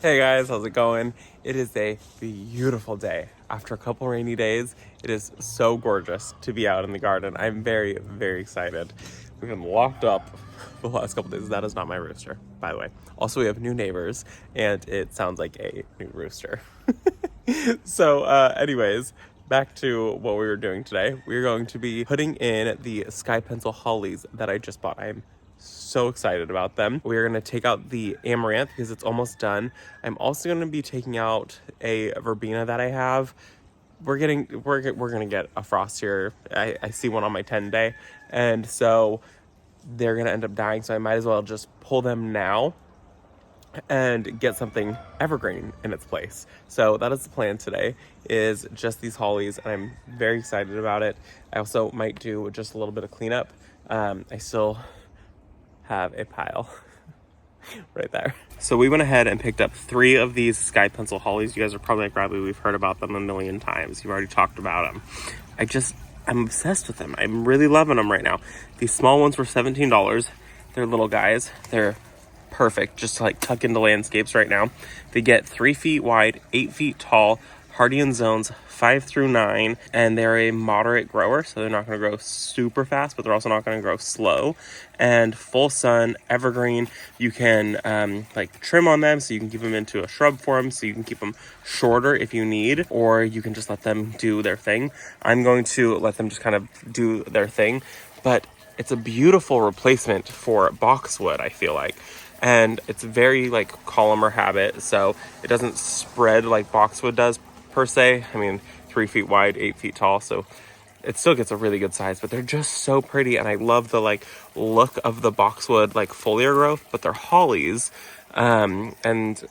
Hey guys, how's it going? It is a beautiful day. After a couple rainy days, it is so gorgeous to be out in the garden. I'm very, very excited. We've been locked up the last couple days. That is not my rooster, by the way. Also, we have new neighbors, and it sounds like a new rooster. Anyways, back to what we were doing today. We're going to be putting in the sky pencil hollies that I just bought. I'm so excited about them. We're going to take out the amaranth because it's almost done. I'm also going to be taking out a verbena that I have. We're going to get a frost here. I see one on my 10 day, and so they're going to end up dying, so I might as well just pull them now and get something evergreen in its place. So that is the plan today, is just these hollies, and I'm very excited about it. I also might do just a little bit of cleanup. I still have a pile right there. So we went ahead and picked up 3 of these sky pencil hollies. You guys are probably like, Robbie, we've heard about them a million times. You've already talked about them. I'm obsessed with them. I'm really loving them right now. These small ones were $17. They're little guys. They're perfect just to like tuck into landscapes right now. They get 3 feet wide, 8 feet tall, hardy in zones 5 through 9, and they're a moderate grower, so they're not going to grow super fast, but they're also not going to grow slow. And full sun, evergreen. You can like trim on them, so you can keep them into a shrub form, so you can keep them shorter if you need, or you can just let them do their thing. I'm going to let them just kind of do their thing, but it's a beautiful replacement for boxwood, I feel like. And it's very like columnar habit, so it doesn't spread like boxwood does per se. I mean, 3 feet wide, 8 feet tall, so it still gets a really good size, but they're just so pretty. And I love the like look of the boxwood like foliar growth, but they're hollies. And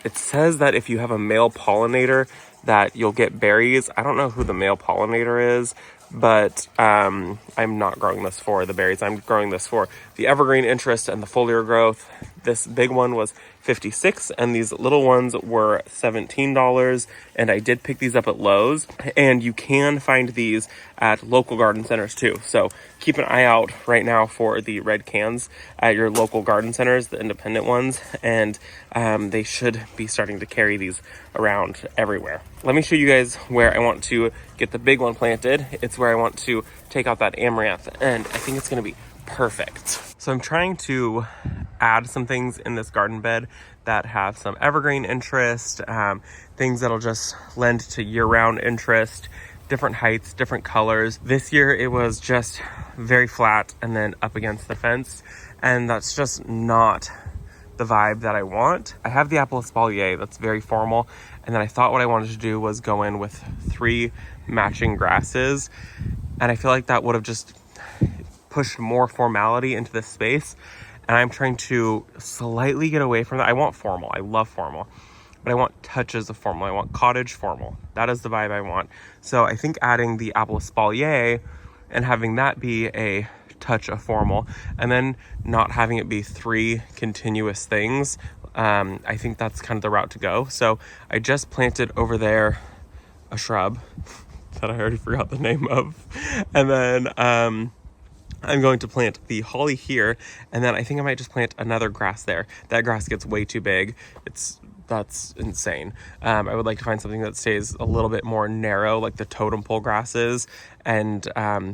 it says that if you have a male pollinator that you'll get berries. I don't know who the male pollinator is, but I'm not growing this for the berries. I'm growing this for the evergreen interest and the foliar growth. This big one was $56 and these little ones were $17, and I did pick these up at Lowe's, and you can find these at local garden centers too. So keep an eye out right now for the red cans at your local garden centers, the independent ones, and they should be starting to carry these around everywhere. Let me show you guys where I want to get the big one planted. It's where I want to take out that amaranth, and I think it's going to be perfect. So I'm trying to add some things in this garden bed that have some evergreen interest, things that'll just lend to year-round interest, different heights, different colors. This year it was just very flat and then up against the fence, and that's just not the vibe that I want. I have the apple espalier that's very formal, and then I thought what I wanted to do was go in with 3 matching grasses, and I feel like that would have just pushed more formality into this space, and I'm trying to slightly get away from that. I want formal. I love formal, but I want touches of formal. I want cottage formal. That is the vibe I want. So I think adding the apple espalier and having that be a touch of formal, and then not having it be 3 continuous things, I think that's kind of the route to go. So I just planted over there a shrub that I already forgot the name of, and then I'm going to plant the holly here, and then I think I might just plant another grass there. That grass gets way too big. That's insane. I would like to find something that stays a little bit more narrow, like the totem pole grasses, and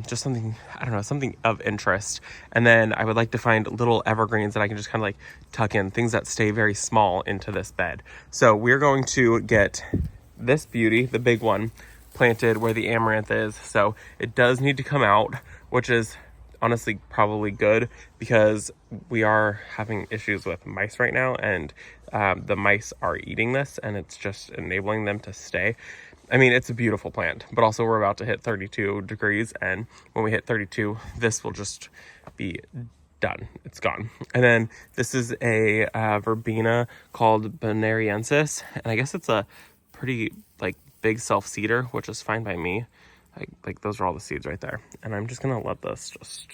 just something, I don't know, something of interest. And then I would like to find little evergreens that I can just kind of like tuck in, things that stay very small into this bed. So we're going to get this beauty, the big one, planted where the amaranth is. So it does need to come out, which is honestly probably good, because we are having issues with mice right now, and the mice are eating this, and it's just enabling them to stay. I mean, it's a beautiful plant, but also we're about to hit 32 degrees, and when we hit 32, this will just be done. It's gone. And then this is a verbena called bonariensis, and I guess it's a pretty like big self-seeder, which is fine by me. Like those are all the seeds right there, and I'm just gonna let this just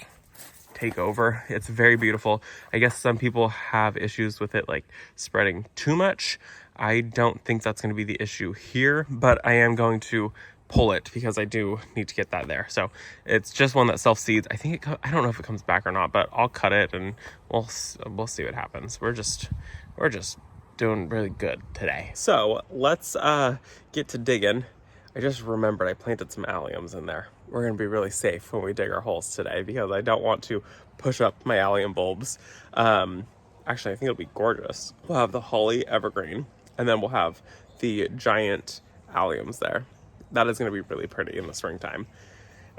take over. It's very beautiful. I guess some people have issues with it like spreading too much. I don't think that's going to be the issue here, but I am going to pull it because I do need to get that there. So it's just one that self-seeds. I think I don't know if it comes back or not, but I'll cut it and we'll see what happens. We're just doing really good today. So let's get to digging. I just remembered I planted some alliums in there. We're gonna be really safe when we dig our holes today because I don't want to push up my allium bulbs. Actually, I think it'll be gorgeous. We'll have the holly evergreen, and then we'll have the giant alliums there. That is gonna be really pretty in the springtime.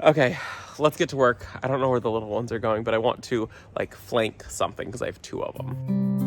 Okay, let's get to work. I don't know where the little ones are going, but I want to like flank something because I have 2 of them.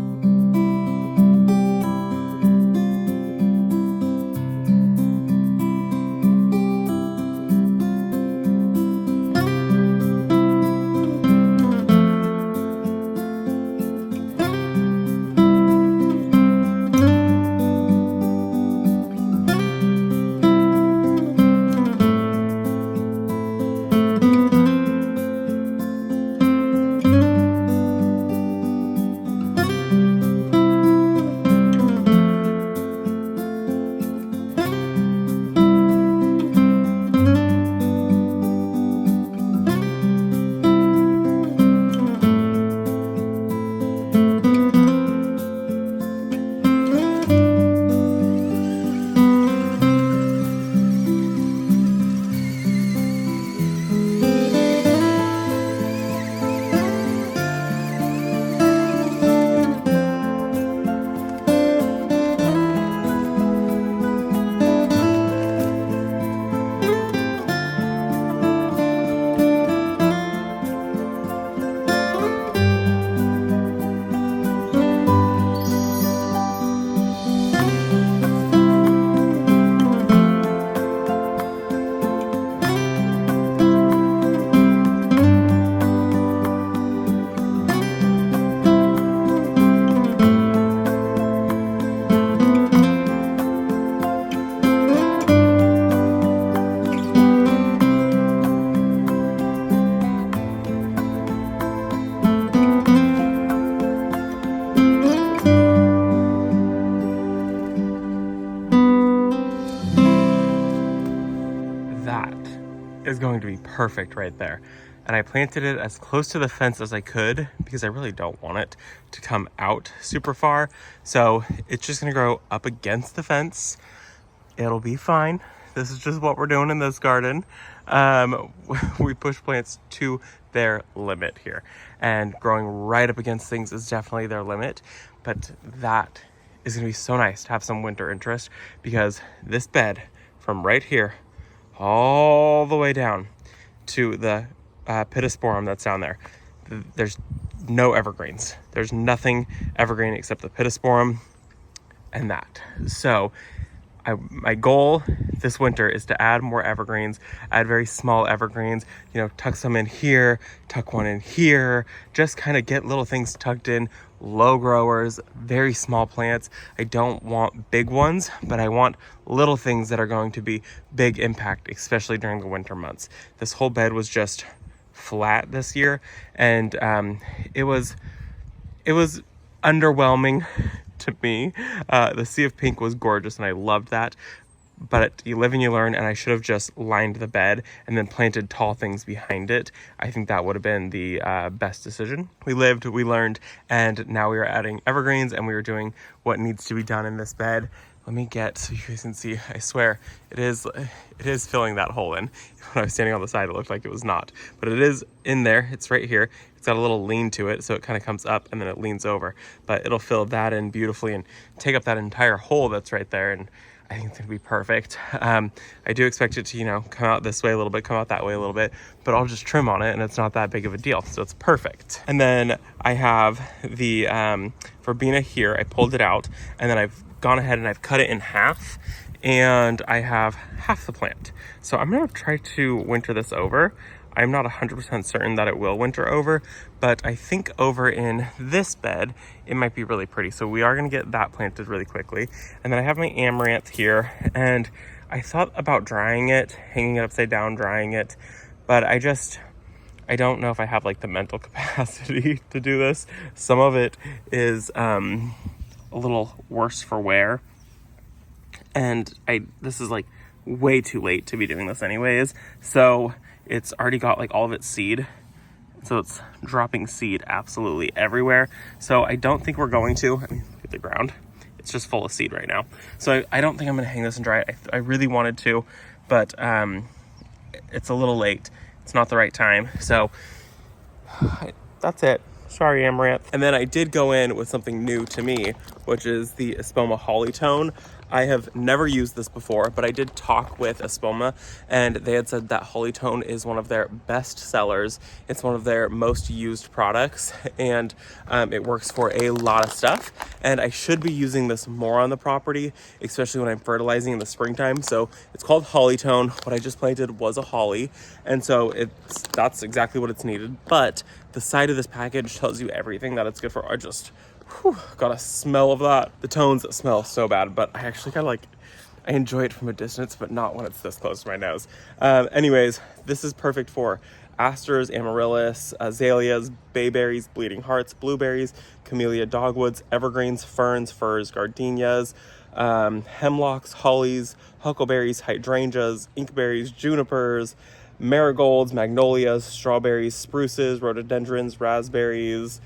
Is going to be perfect right there. And I planted it as close to the fence as I could because I really don't want it to come out super far. So it's just gonna grow up against the fence. It'll be fine. This is just what we're doing in this garden. We push plants to their limit here, and growing right up against things is definitely their limit. But that is gonna be so nice to have some winter interest because this bed from right here all the way down to the pittosporum that's down there, there's no evergreens. There's nothing evergreen except the pittosporum and that. So my goal this winter is to add more evergreens, add very small evergreens, you know, tuck some in here, tuck one in here, just kind of get little things tucked in, low growers, very small plants. I don't want big ones, but I want little things that are going to be big impact, especially during the winter months. This whole bed was just flat this year, and it was underwhelming to me. The sea of pink was gorgeous and I loved that, but you live and you learn, and I should have just lined the bed and then planted tall things behind it. I think that would have been the best decision. We lived, we learned, and now we are adding evergreens and we are doing what needs to be done in this bed. Let me get, so you guys can see, I swear, it is filling that hole in. When I was standing on the side, it looked like it was not, but it is in there. It's right here. It's got a little lean to it, so it kind of comes up and then it leans over, but it'll fill that in beautifully and take up that entire hole that's right there, and I think it's gonna be perfect. I do expect it to, you know, come out this way a little bit, come out that way a little bit, but I'll just trim on it and it's not that big of a deal, so it's perfect. And then I have the verbena here. I pulled it out and then I've gone ahead and I've cut it in half, and I have half the plant. So I'm gonna try to winter this over. I'm not 100% certain that it will winter over, but I think over in this bed, it might be really pretty. So we are gonna get that planted really quickly. And then I have my amaranth here, and I thought about drying it, hanging it upside down, drying it, but I don't know if I have like the mental capacity to do this. Some of it is a little worse for wear, and this is like way too late to be doing this anyways. So it's already got like all of its seed, so it's dropping seed absolutely everywhere. So I don't think we're going to, I mean, look at the ground. it's just full of seed right now. So I don't think I'm gonna hang this and dry it. I really wanted to, but it's a little late. It's not the right time. So that's it. Sorry, Amaranth. And then I did go in with something new to me, which is the Espoma Hollytone. I have never used this before, but I did talk with Espoma, and they had said that Hollytone is one of their best sellers. It's one of their most used products, and it works for a lot of stuff. And I should be using this more on the property, especially when I'm fertilizing in the springtime. So it's called Hollytone. What I just planted was a holly, and so that's exactly what it's needed. But the side of this package tells you everything that it's good for. I just got a smell of that. The tones smell so bad, but I actually kind of I enjoy it from a distance, but not when it's this close to my nose. Anyways, this is perfect for asters, amaryllis, azaleas, bayberries, bleeding hearts, blueberries, camellia dogwoods, evergreens, ferns, firs, gardenias, hemlocks, hollies, huckleberries, hydrangeas, inkberries, junipers, marigolds, magnolias, strawberries, spruces, rhododendrons, raspberries,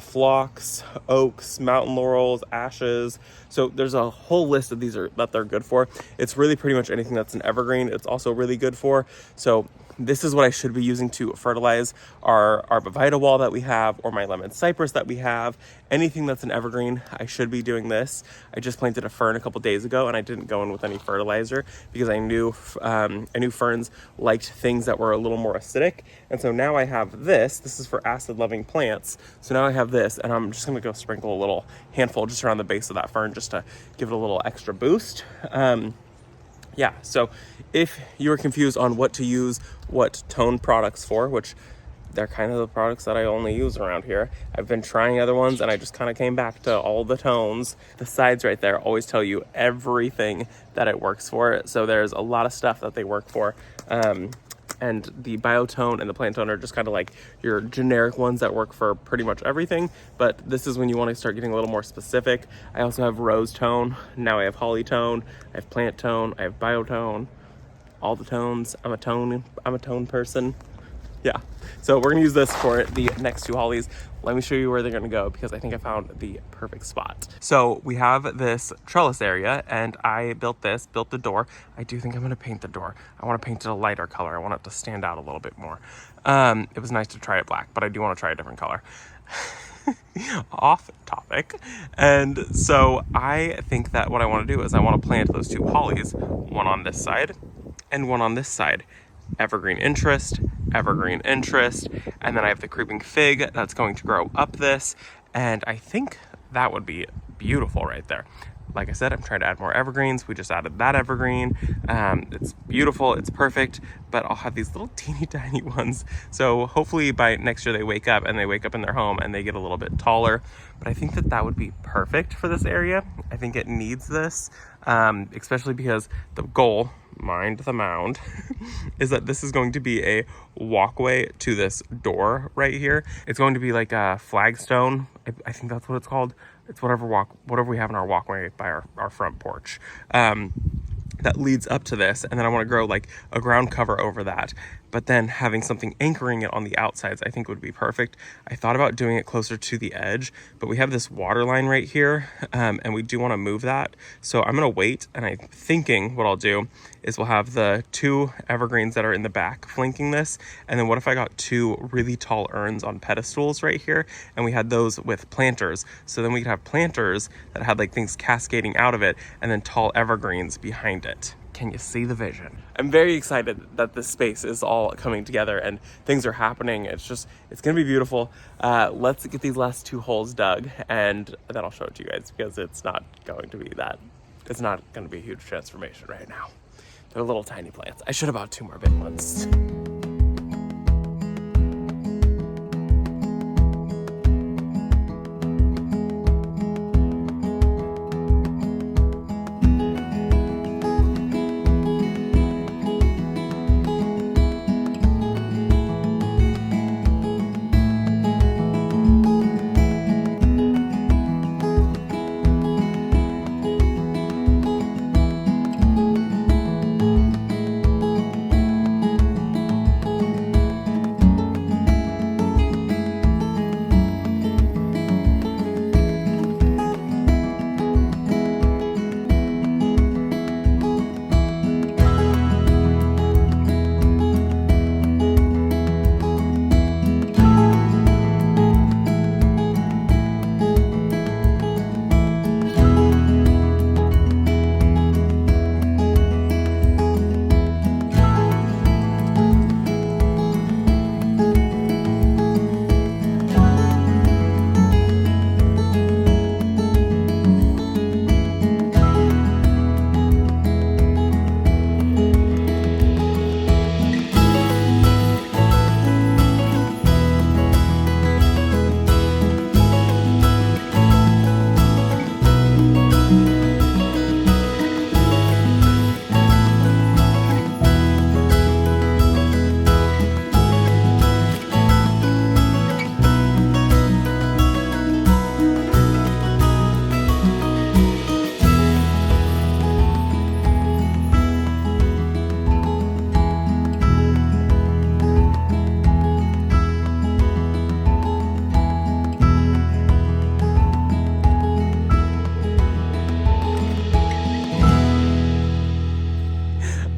phlox, oaks, mountain laurels, ashes. So there's a whole list of these that they're good for. It's really pretty much anything that's an evergreen. It's also really good for. So this is what I should be using to fertilize our arborvitae wall that we have, or my lemon cypress that we have. Anything that's an evergreen, I should be doing this. I just planted a fern a couple days ago, and I didn't go in with any fertilizer because I knew ferns liked things that were a little more acidic. And so now I have this. This is for acid-loving plants. So now I have this, and I'm just gonna go sprinkle a little handful just around the base of that fern just to give it a little extra boost. Yeah, so if you're confused on what to use what tone products for, which they're kind of the products that I only use around here. I've been trying other ones, and I just kind of came back to all the tones. The sides right there always tell you everything that it works for. So there's a lot of stuff that they work for. And the biotone and the plant tone are just kind of like your generic ones that work for pretty much everything. But this is when you want to start getting a little more specific. I also have rose tone. Now I have holly tone. I have plant tone. I have biotone. All the tones. I'm a tone person. Yeah. So we're gonna use this for the next two hollies. Let me show you where they're gonna go because I think I found the perfect spot. So we have this trellis area, and I built the door. I do think I'm gonna paint the door. I wanna paint it a lighter color. I want it to stand out a little bit more. It was nice to try it black, but I do wanna try a different color. Off topic. And so I think that what I wanna do is I wanna plant those two hollies, one on this side and one on this side. Evergreen interest, and then I have the creeping fig that's going to grow up this, and I think that would be beautiful right there. Like I said, I'm trying to add more evergreens. We just added that evergreen. It's beautiful, it's perfect, but I'll have these little teeny tiny ones. So hopefully by next year they wake up in their home and they get a little bit taller. But I think that would be perfect for this area. I think it needs this, especially because the goal, mind the mound, is that this is going to be a walkway to this door right here. It's going to be like a flagstone. I think that's what it's called. It's whatever we have in our walkway by our front porch. That leads up to this, and then I want to grow like a ground cover over that, but then having something anchoring it on the outsides I think would be perfect. I thought about doing it closer to the edge, but we have this water line right here, and we do want to move that, so I'm gonna wait. And I'm thinking what I'll do is we'll have the two evergreens that are in the back flanking this, and then what if I got two really tall urns on pedestals right here, and we had those with planters, so then we could have planters that had like things cascading out of it, and then tall evergreens behind it. Can you see the vision? I'm very excited that this space is all coming together and things are happening. It's gonna be beautiful. Let's get these last two holes dug, and then I'll show it to you guys because it's not going to be a huge transformation right now. They're little tiny plants. I should have bought two more big ones.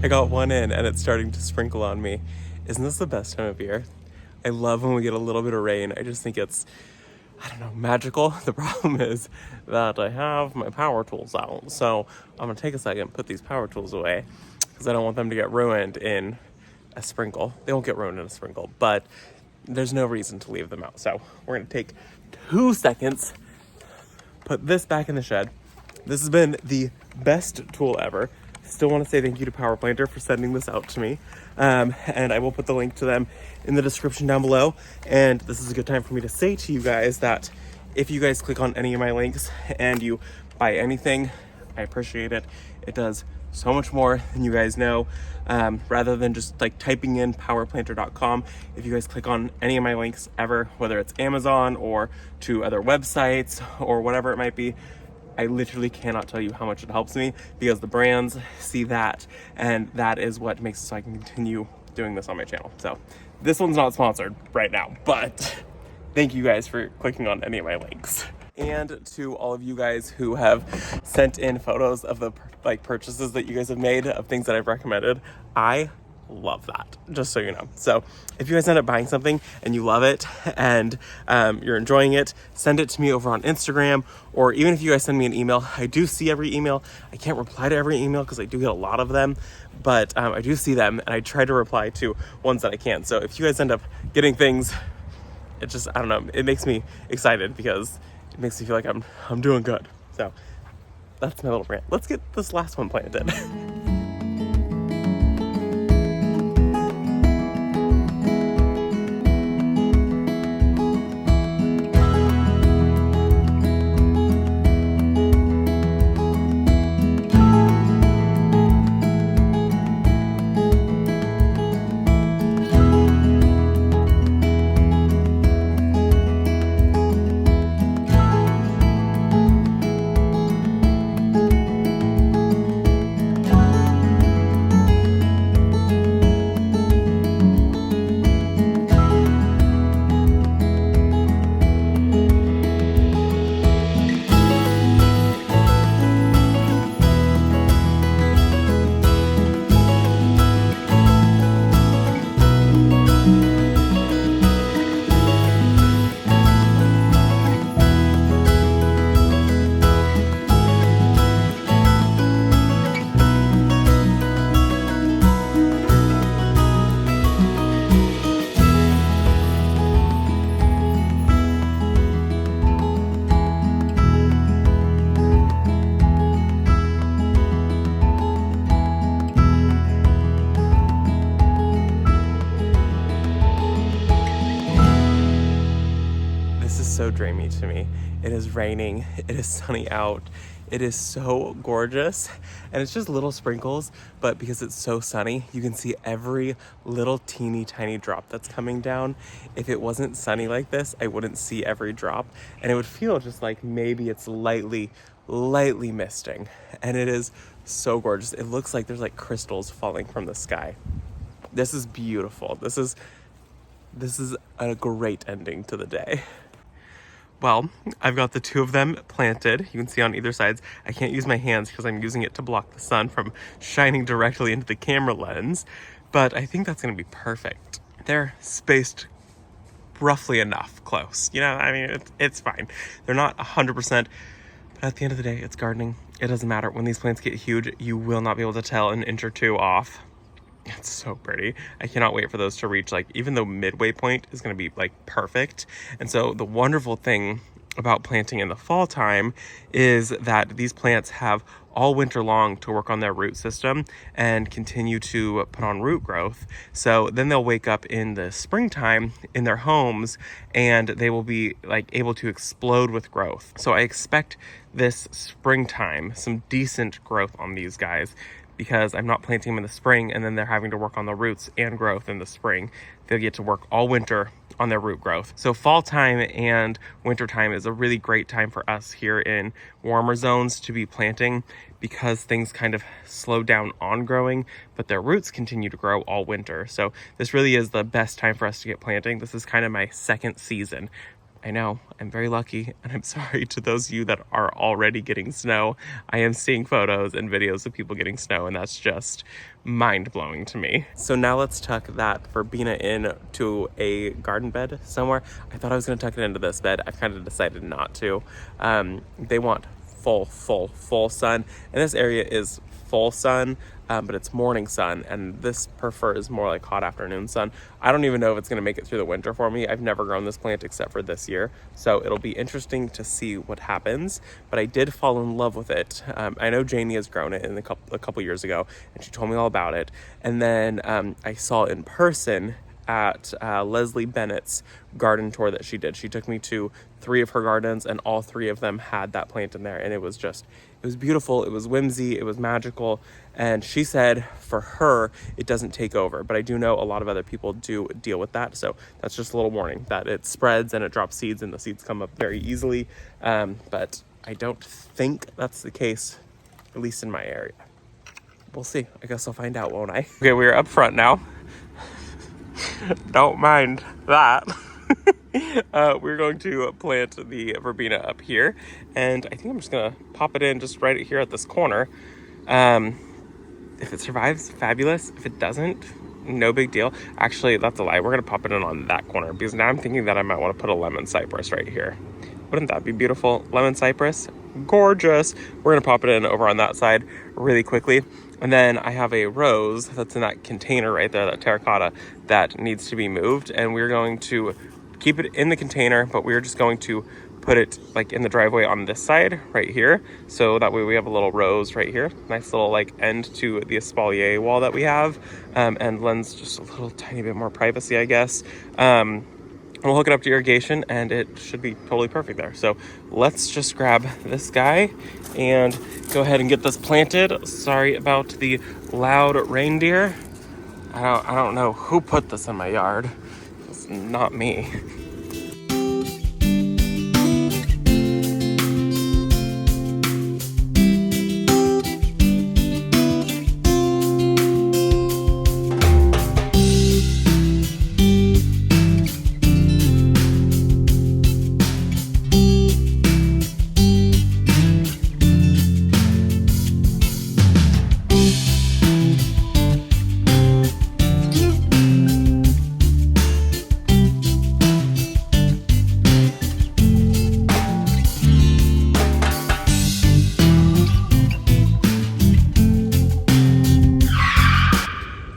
I got one in and it's starting to sprinkle on me. Isn't this the best time of year? I love when we get a little bit of rain. I just think it's, I don't know, magical. The problem is that I have my power tools out. So I'm gonna take a second, put these power tools away because I don't want them to get ruined in a sprinkle. They won't get ruined in a sprinkle, but there's no reason to leave them out. So we're gonna take 2 seconds, put this back in the shed. This has been the best tool ever. Still want to say thank you to PowerPlanter for sending this out to me. And I will put the link to them in the description down below. And this is a good time for me to say to you guys that if you guys click on any of my links and you buy anything, I appreciate it. It does so much more than you guys know. Rather than just like typing in powerplanter.com, if you guys click on any of my links ever, whether it's Amazon or to other websites or whatever it might be, I literally cannot tell you how much it helps me because the brands see that, and that is what makes it so I can continue doing this on my channel. So this one's not sponsored right now, but thank you guys for clicking on any of my links. And to all of you guys who have sent in photos of the purchases that you guys have made of things that I've recommended, I love that, just so you know. So if you guys end up buying something and you love it and you're enjoying it, send it to me over on Instagram, or even if you guys send me an email. I do see every email. I can't reply to every email because I do get a lot of them, but I do see them and I try to reply to ones that I can. So if you guys end up getting things, it just, I don't know, it makes me excited because it makes me feel like I'm doing good. So that's my little rant. Let's get this last one planted. So dreamy to me. It is raining, it is sunny out, it is so gorgeous, and it's just little sprinkles, but because it's so sunny, you can see every little teeny tiny drop that's coming down. If it wasn't sunny like this, I wouldn't see every drop, and it would feel just like maybe it's lightly misting, and it is so gorgeous. It looks like there's like crystals falling from the sky. This is beautiful. This is a great ending to the day. Well, I've got the 2 of them planted. You can see on either sides. I can't use my hands because I'm using it to block the sun from shining directly into the camera lens, but I think that's going to be perfect. They're spaced roughly enough close. You know, I mean, it's fine. They're not 100%, but at the end of the day, it's gardening. It doesn't matter. When these plants get huge, you will not be able to tell an inch or 2 off. It's so pretty. I cannot wait for those to reach, like, even though midway point is going to be like perfect. And so the wonderful thing about planting in the fall time is that these plants have all winter long to work on their root system and continue to put on root growth. So then they'll wake up in the springtime in their homes and they will be like able to explode with growth. So I expect this springtime some decent growth on these guys, because I'm not planting them in the spring and then they're having to work on the roots and growth in the spring. They'll get to work all winter on their root growth. So fall time and winter time is a really great time for us here in warmer zones to be planting, because things kind of slow down on growing, but their roots continue to grow all winter. So this really is the best time for us to get planting. This is kind of my second season. I know, I'm very lucky, and I'm sorry to those of you that are already getting snow. I am seeing photos and videos of people getting snow, and that's just mind-blowing to me. So now let's tuck that verbena in to a garden bed somewhere. I thought I was gonna tuck it into this bed. I kind of decided not to. They want full sun, and this area is full sun, but it's morning sun, and this prefers more like hot afternoon sun. I don't even know if it's going to make it through the winter for me. I've never grown this plant except for this year, so it'll be interesting to see what happens, but I did fall in love with it. I know Janie has grown it in a couple years ago, and she told me all about it, and then I saw in person at Leslie Bennett's garden tour that she did. She took me to 3 of her gardens, and all 3 of them had that plant in there, and it was beautiful, it was whimsy, it was magical, and she said for her it doesn't take over, but I do know a lot of other people do deal with that, so that's just a little warning that it spreads and it drops seeds, and the seeds come up very easily, but I don't think that's the case, at least in my area. We'll see. I guess I'll find out, won't I? Okay, we're up front now. Don't mind that. We're going to plant the verbena up here, and I think I'm just gonna pop it in just right here at this corner. If it survives, fabulous. If it doesn't, no big deal. Actually, that's a lie. We're gonna pop it in on that corner, because now I'm thinking that I might want to put a lemon cypress right here. Wouldn't that be beautiful? Lemon cypress, gorgeous. We're gonna pop it in over on that side really quickly. And then I have a rose that's in that container right there, that terracotta, that needs to be moved. And we're going to keep it in the container, but we're just going to put it like in the driveway on this side right here. So that way we have a little rose right here. Nice little like end to the espalier wall that we have, and lends just a little tiny bit more privacy, I guess. We'll hook it up to irrigation, and it should be totally perfect there. So let's just grab this guy and go ahead and get this planted. Sorry about the loud reindeer. I don't know who put this in my yard. It's not me.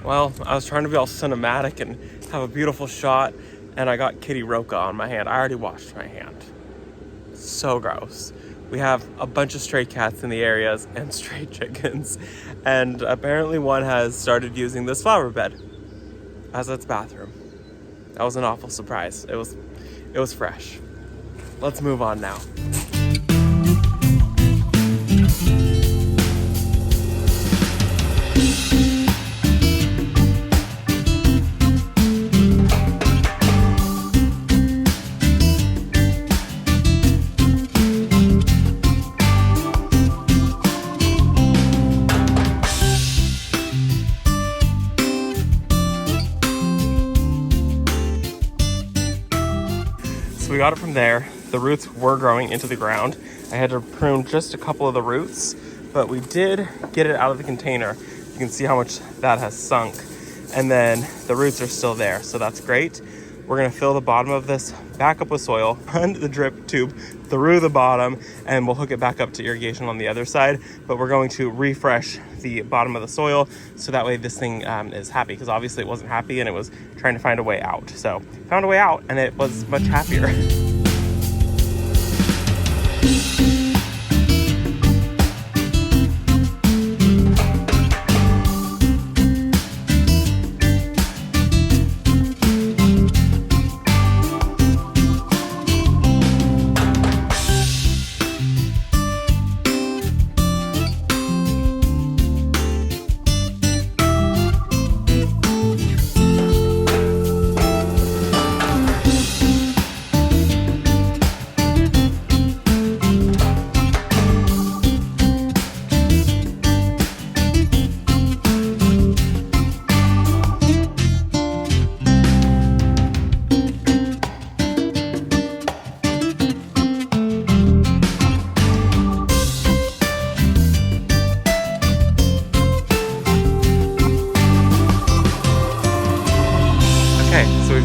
Well, I was trying to be all cinematic and have a beautiful shot, and I got kitty roca on my hand. I already washed my hand. So gross. We have a bunch of stray cats in the areas and stray chickens, and apparently one has started using this flower bed as its bathroom. That was an awful surprise. It was fresh. Let's move on now. So we got it from there. The roots were growing into the ground. I had to prune just a couple of the roots, but we did get it out of the container. You can see how much that has sunk. And then the roots are still there, so that's great. We're gonna fill the bottom of this back up with soil, run the drip tube through the bottom, and we'll hook it back up to irrigation on the other side. But we're going to refresh the bottom of the soil so that way this thing is happy, because obviously it wasn't happy and it was trying to find a way out. So found a way out, and it was much happier.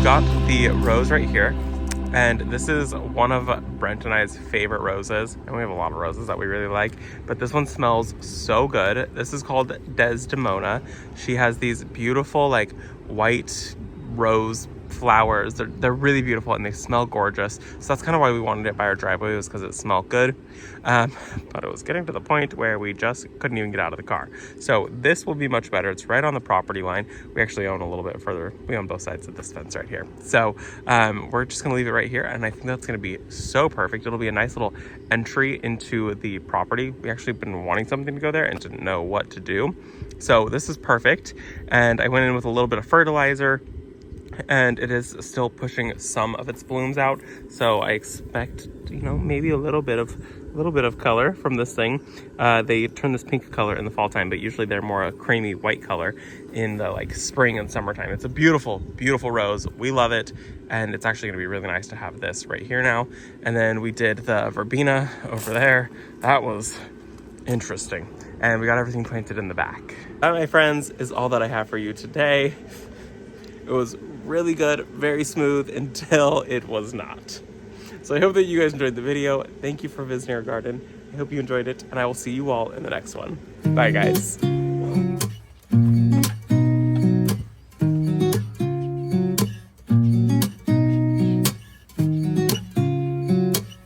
we've got the rose right here. And this is one of Brent and I's favorite roses. And we have a lot of roses that we really like, but this one smells so good. This is called Desdemona. She has these beautiful like white rose flowers. They're really beautiful and they smell gorgeous. So that's kind of why we wanted it by our driveway, was because it smelled good. But it was getting to the point where we just couldn't even get out of the car. So this will be much better. It's right on the property line. We actually own a little bit further. We own both sides of this fence right here. So we're just gonna leave it right here. And I think that's gonna be so perfect. It'll be a nice little entry into the property. We actually been wanting something to go there and didn't know what to do. So this is perfect. And I went in with a little bit of fertilizer, and it is still pushing some of its blooms out, so I expect, you know, maybe a little bit of color from this thing. They turn this pink color in the fall time, but usually they're more a creamy white color in the like spring and summertime. It's a beautiful rose. We love it, and it's actually going to be really nice to have this right here now. And then we did the verbena over there. That was interesting, and we got everything planted in the back. That, my friends, is all that I have for you today. It was really good, very smooth, until it was not. So I hope that you guys enjoyed the video. Thank you for visiting our garden. I hope you enjoyed it, and I will see you all in the next one. Bye, guys.